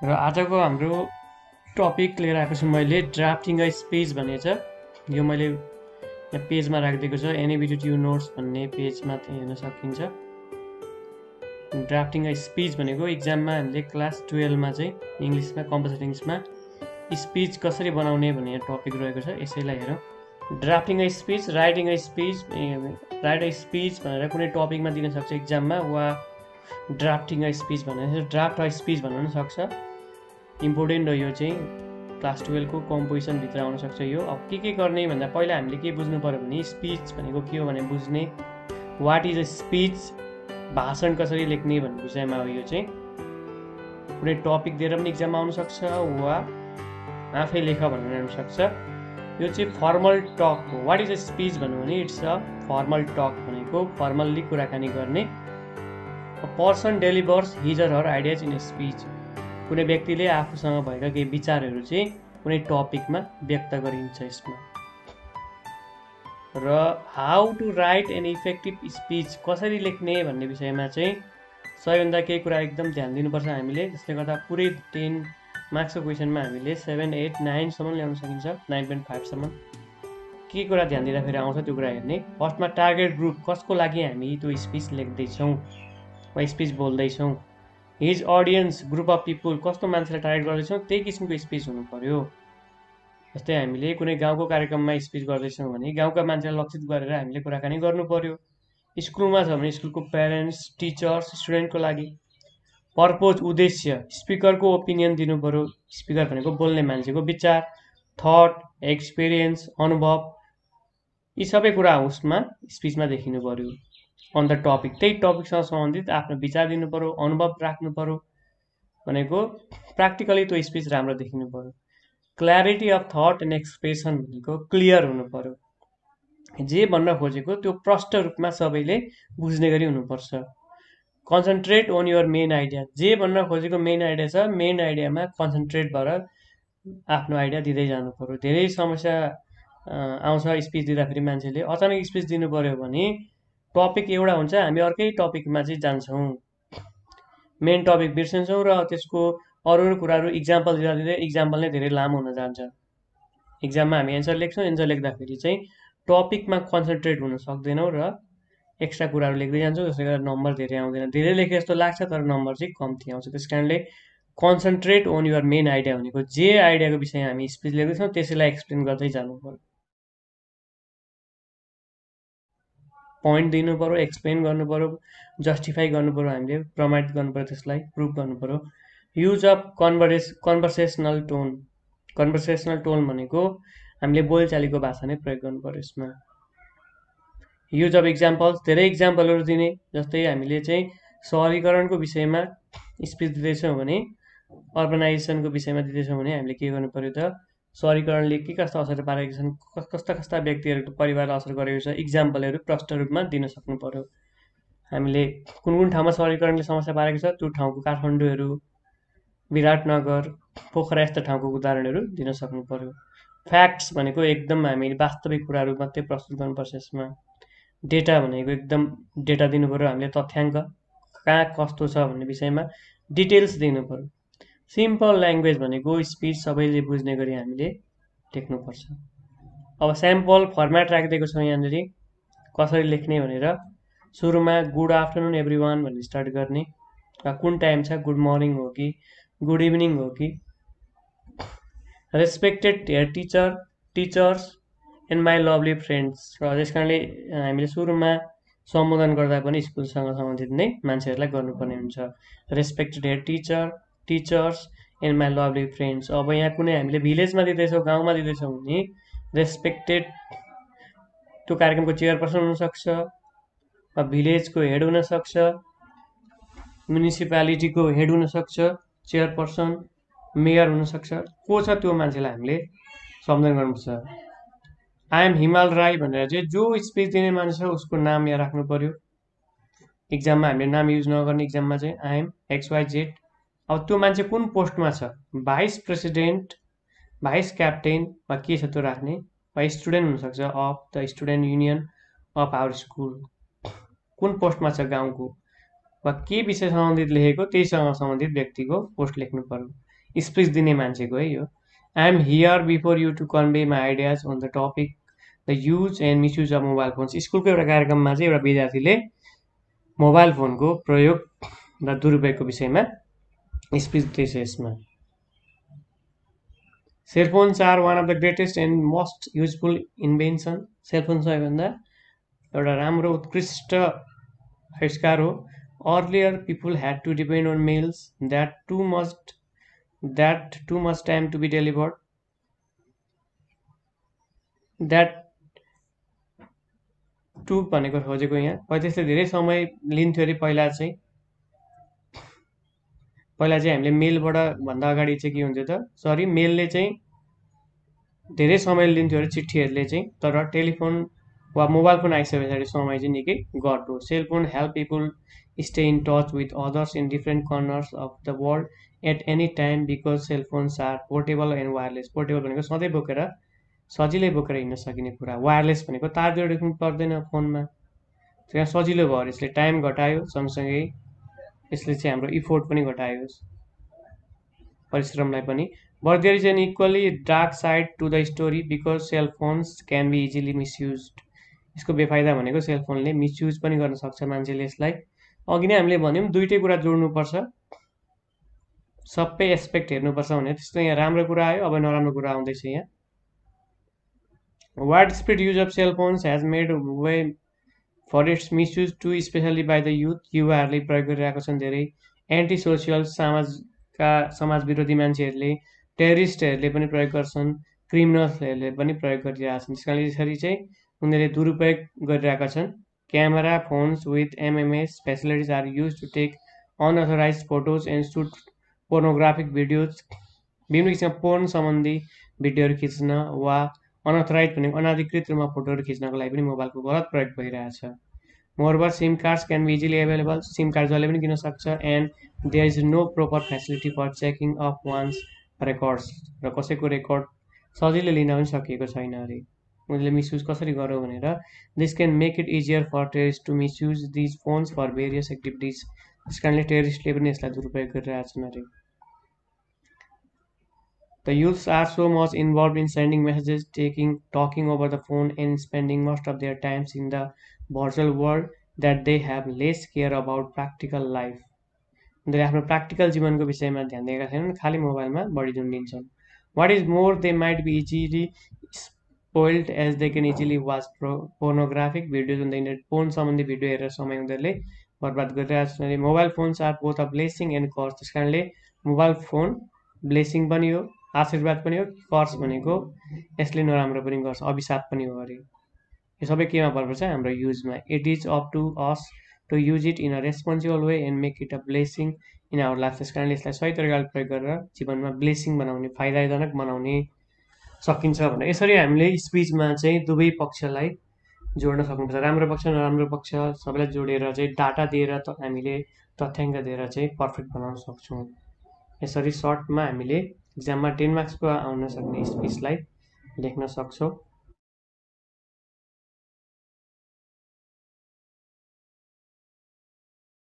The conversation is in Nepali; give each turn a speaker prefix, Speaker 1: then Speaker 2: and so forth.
Speaker 1: र आजको हाम्रो टपिक लिएर आएको छु मैले ड्राफ्टिङ अ स्पिच भन्ने छ। यो मैले यहाँ पेजमा राखिदिएको छ, एनएबिटिट्यु नोट्स भन्ने पेजमा हेर्न सकिन्छ। ड्राफ्टिङ अ स्पिच भनेको इक्जाममा हामीले क्लास 12मा चाहिँ इङ्ग्लिसमा कम्पलसरी इङ्ग्लिसमा स्पिच कसरी बनाउने भन्ने टपिक रहेको छ। यसैलाई हेरौँ। Drafting a speech, writing a speech, right a speech भनेर कुनै टपिकमा दिन सक्छ इक्जाममा, वा ड्राफ्टिङ अ स्पिच भनेर ड्राफ्ट अ स्पिच भन्न पनि सक्छ। इम्पोर्टेन्ट हो यो चाहिँ, क्लास 12को कम्पोजिसनभित्र आउन सक्छ यो। अब के गर्ने भन्दा पहिला हामीले के बुझ्नु पऱ्यो भने स्पिच भनेको के हो भने बुझ्ने, वाट इज अ स्पिच, भाषण कसरी लेख्ने भन्ने विषयमा हो यो चाहिँ। कुनै टपिक दिएर पनि इक्जाममा आउन सक्छ वा आफै लेख भनेर आउन सक्छ। यो चाहिँ फर्मल टक हो। वाट इज अ स्पिच भन्नु भने इट्स अ फर्मल टक भनेको फर्मल्ली कुराकानी गर्ने। A person delivers his or her ideas in a speech. कुनै व्यक्तिले आफूसँग भएका केही विचारहरू चाहिँ कुनै टपिकमा व्यक्त गरिन्छ यसमा। र how to write an effective speech, कसरी लेख्ने भन्ने विषयमा चाहिँ सबैभन्दा केही कुरा एकदम ध्यान दिनुपर्छ हामीले, जसले गर्दा पुरै 10 मार्क्सको क्वेसनमा हामीले 7, 8, 9सम्म ल्याउन सकिन्छ, 9.5सम्म। के कुरा ध्यान दिँदाखेरि आउँछ त्यो कुरा हेर्ने। फर्स्टमा टार्गेट ग्रुप, कसको लागि हामी त्यो स्पिच लेख्दैछौँ वा स्पिच बोल्दैछौँ। His audience, group of people, कस्तो मान्छेलाई टार्गेट गर्दैछौँ त्यही किसिमको स्पिच हुनु पर्यो। जस्तै हामीले कुनै गाउँको कार्यक्रममा स्पिच गर्दैछौँ भने गाउँका मान्छेलाई लक्षित गरेर हामीले कुराकानी गर्नु पर्यो। स्कुलमा छ भने स्कुलको प्यारेन्ट्स, टिचर्स, स्टुडेन्टको लागि। पर्पोज, उद्देश्य, स्पिकरको ओपिनियन दिनु पर्यो। स्पिकर भनेको बोल्ने मान्छेको विचार, थट, एक्सपिरियन्स, अनुभव, यी सबै कुरा उसमा स्पिचमा देखिनु पर्यो। अन द टपिक, त्यही टपिकसँग सम्बन्धित आफ्नो विचार दिनु पर्यो, अनुभव राख्नु पर्यो। भनेको प्र्याक्टिकली त्यो स्पिच राम्रो देखिनु पर्यो। Clarity of thought and expression भनेको क्लियर हुनु पर्यो। जे भन्न खोजेको त्यो प्रष्ट रूपमा सबैले बुझ्ने गरी हुनुपर्छ। Concentrate on your main idea, जे भन्न खोजेको मेन आइडिया छ, मेन आइडियामा कन्सन्ट्रेट भएर आफ्नो आइडिया दिँदै जानु पर्यो। धेरै समस्या आउँछ स्पिच दिँदाखेरि, मान्छेले अचानक स्पिच दिनु पर्यो भने टपिक एउटा हुन्छ, हामी अर्कै टपिकमा चाहिँ जान्छौँ, मेन टपिक बिर्सन्छौँ र त्यसको अरू कुराहरू इक्जाम्पल दिँदा दिँदै इक्जाम्पल नै धेरै लामो हुन जान्छ। इक्जाममा हामी एन्सर लेख्छौँ, एन्सर लेख्दाखेरि चाहिँ टपिकमा कन्सन्ट्रेट हुन सक्दैनौँ र एक्स्ट्रा कुराहरू लेख्दै जान्छौँ, जसले गर्दा नम्बर धेरै आउँदैन। धेरै लेखे जस्तो लाग्छ तर नम्बर चाहिँ कम्ती आउँछ। त्यस कारणले concentrate on your main idea भनेको जे आइडियाको विषयमा हामी स्पिच लेख्दैछौँ त्यसैलाई एक्सप्लेन गर्दै जानु पर्यो। पोइन्ट दिनु पर्यो, एक्सप्लेन गर्नु पर्यो, जस्टिफाई गर्नु पर्यो, हामीले प्रमाणित गर्नु पर्यो, त्यसलाई प्रुभ गर्नु पर्यो। Use of conversational tone, conversational tone भनेको हामीले बोलचालीको भाषा नै प्रयोग गर्नु पर्यो यसमा। युज अफ इक्जाम्पल्स, धेरै इक्जाम्पलहरू दिने। जस्तै हामीले चाहिँ सहरीकरणको विषयमा स्पिच दिँदैछौँ भने, अर्बनाइजेसनको विषयमा दिँदैछौँ भने हामीले के गर्नु पर्यो त, सहरीकरणले के कस्ता असर पारेको छन्, कस्ता कस्ता व्यक्तिहरूको परिवारलाई असर गरेको छ, इक्जाम्पलहरू प्रष्ट रूपमा दिन सक्नु पर्यो। हामीले कुन कुन ठाउँमा सहरीकरणले समस्या पारेको छ त्यो ठाउँको काठमाडौँहरू, विराटनगर, पोखरा यस्ता ठाउँको उदाहरणहरू दिन सक्नु पर्यो। फ्याक्ट्स भनेको एकदम हामीले वास्तविक कुराहरू मात्रै प्रस्तुत गर्नुपर्छ यसमा। डेटा भनेको एकदम डेटा दिनु पर्यो, हामीले तथ्याङ्क कहाँ कस्तो छ भन्ने विषयमा डिटेल्स दिनु पर्यो। सिम्पल ल्याङ्ग्वेज भनेको स्पिच सबैले बुझ्ने गरी हामीले लेख्नुपर्छ। अब स्याम्पल फर्मेट राखिदिएको छौँ यहाँनिर कसरी लेख्ने भनेर। सुरुमा गुड आफ्टरनुन एभ्री वान भनेर स्टार्ट गर्ने, कुन टाइम छ, गुड मर्निङ हो कि गुड इभिनिङ हो कि। Respected here teacher, teachers and my lovely friends. र त्यस कारणले हामीले सुरुमा सम्बोधन गर्दा पनि स्कुलसँग सम्बन्धित नै मान्छेहरूलाई गर्नुपर्ने हुन्छ। Respected here teacher, teachers and my lovely friends. अब यहाँ कुनै हामीले भिलेजमा दिँदैछौँ, गाउँमा दिँदैछौँ भने रेस्पेक्टेड त्यो कार्यक्रमको चेयरपर्सन हुनसक्छ, वा भिलेजको हेड हुनसक्छ, म्युनिसिपालिटीको हेड हुनसक्छ, चेयरपर्सन, मेयर हुनसक्छ। को छ त्यो मान्छेलाई हामीले सम्बोधन गर्नुपर्छ। आई एम हिमाल राई भनेर चाहिँ जो स्पिच दिने मान्छे छ उसको नाम यहाँ राख्नु पर्यो। इक्जाममा हामीले नाम युज नगर्ने, इक्जाममा चाहिँ आई एम XYZ। अब त्यो मान्छे कुन पोस्टमा छ, भाइस प्रेसिडेन्ट, भाइस क्याप्टेन वा के छ त्यो राख्ने, वा स्टुडेन्ट हुनसक्छ, of the student union of our school. कुन पोस्टमा छ गाउँको, वा के विषय सम्बन्धित लेखेको त्यहीसँग सम्बन्धित व्यक्तिको पोस्ट लेख्नु पर्यो। स्पिच दिने मान्छेको है यो। I am here before you to convey my ideas on the topic the use and misuse of mobile phones. स्कुलको एउटा कार्यक्रममा चाहिँ एउटा विद्यार्थीले मोबाइल फोनको प्रयोग र दुरुपयोगको विषयमा स्पिच दिएछ यसमा। Cellphones are one of the greatest and most useful invention. Cellphone सबैभन्दा एउटा राम्रो उत्कृष्ट आविष्कार हो। Earlier people had to depend on mails that too much time to be delivered. That too भनेको खोजेको यहाँ त्यस्तै धेरै समय लिन्थ्यो अरे पहिला चाहिँ हामीले मेलबाट भन्दा अगाडि चाहिँ के हुन्थ्यो त मेलले चाहिँ धेरै समय लिन्थ्यो अरे चिठीहरूले चाहिँ। तर टेलिफोन वा मोबाइल फोन आइसके पछाडि समय चाहिँ निकै घट्यो। Cellphone help people stay in touch with others in different corners of the world at any time because cellphones are portable and wireless. Portable भनेको सधैँ बोकेर सजिलै बोकेर हिँड्न सकिने कुरा। वायरलेस भनेको तार जोडेको पर्दैन फोनमा, त्यहाँ सजिलो भयो। यसले टाइम घटायो, सँगसँगै यसले चाहिँ हाम्रो इफोर्ट पनि घटायो, परिश्रमलाई पनि। But there is an equally dark side to the story because cellphones can be easily misuse. यसको बेफाइदा भनेको सेलफोनले मिसयुज पनि गर्न सक्छ मान्छेले यसलाई। अघि नै हामीले भन्यौँ दुईटै कुरा जोड्नुपर्छ, सबै एस्पेक्ट हेर्नुपर्छ भने। त्यस्तो यहाँ राम्रो कुरा आयो, अब नराम्रो कुरा आउँदैछ यहाँ। Widespread use of cellphones has made way for its misuse to especially by the youth. युवाहरूले प्रयोग गरिरहेका छन् धेरै। एन्टी सोसियल समाज विरोधी मान्छेहरूले, टेरिस्टहरूले पनि प्रयोग गर्छन्, क्रिमिनल्सहरूले पनि प्रयोग गरिरहेका छन्। त्यस कारणले यसरी चाहिँ उनीहरूले दुरुपयोग गरिरहेका छन्। Camera phones with MMS facilities are use to take unauthorize photos and shoot pornographic videos. विभिन्न किसिमका पोर्न सम्बन्धी भिडियोहरू खिच्न वा अनअथोराइज भनेको अनाधिकृत रूपमा फोटोहरू खिच्नको लागि पनि मोबाइलको गलत प्रयोग भइरहेछ। Moreover SIM cards can be easily available. SIM card जसले पनि किन्न सक्छ। And there is no proper facility for checking of one's records. र कसैको रेकर्ड सजिलै लिन पनि सकिएको छैन अरे। उनीहरूले मिसयुज कसरी गरौँ भनेर। This can make it easier for terrorist to misuse these phones for various activities. त्यस कारणले टेरिस्टले पनि यसलाई दुरुपयोग गरिरहेछन् अरे। The youths are so much involved in sending messages, talking over the phone, and spending most of their times in the virtual world that they have less care about practical life. उनीहरूले आफ्नो प्र्याक्टिकल जीवनको विषयमा ध्यान दिएका छैनन्, खालि मोबाइलमा बढी झुन्डिन्छन्। What is more, they might be easily spoiled as they can easily watch pornographic videos on the internet. Phone सम्बन्धी भिडियो हेरेर समय उनीहरूले बर्बाद गरिरहेका छन्। Mobile phones are both a blessing and curse. त्यस कारणले मोबाइल फोन ब्लेसिङ पनि हो, आशीर्वाद पनि हो। कर्स भनेको यसले नराम्रो पनि गर्छ, अभिशाप पनि हो अरे। यो सबै केमा भर पर्छ? हाम्रो युजमा। It is up to us to use it in a responsible way and make it a blessing in our life. त्यस कारणले यसलाई सही तरिकाले प्रयोग गरेर जीवनमा ब्लेसिङ बनाउने, फाइदाजनक बनाउने सकिन्छ भनेर यसरी हामीले स्पिचमा चाहिँ दुवै पक्षलाई जोड्न सक्नुपर्छ। राम्रो पक्ष नराम्रो पक्ष सबैलाई जोडेर चाहिँ डाटा दिएर हामीले तथ्याङ्क दिएर चाहिँ पर्फेक्ट बनाउन सक्छौँ। यसरी सर्टमा हामीले इक्जाममा 10 मार्क्सको आउन सक्ने स्पिचलाई लेख्न सक्छौँ।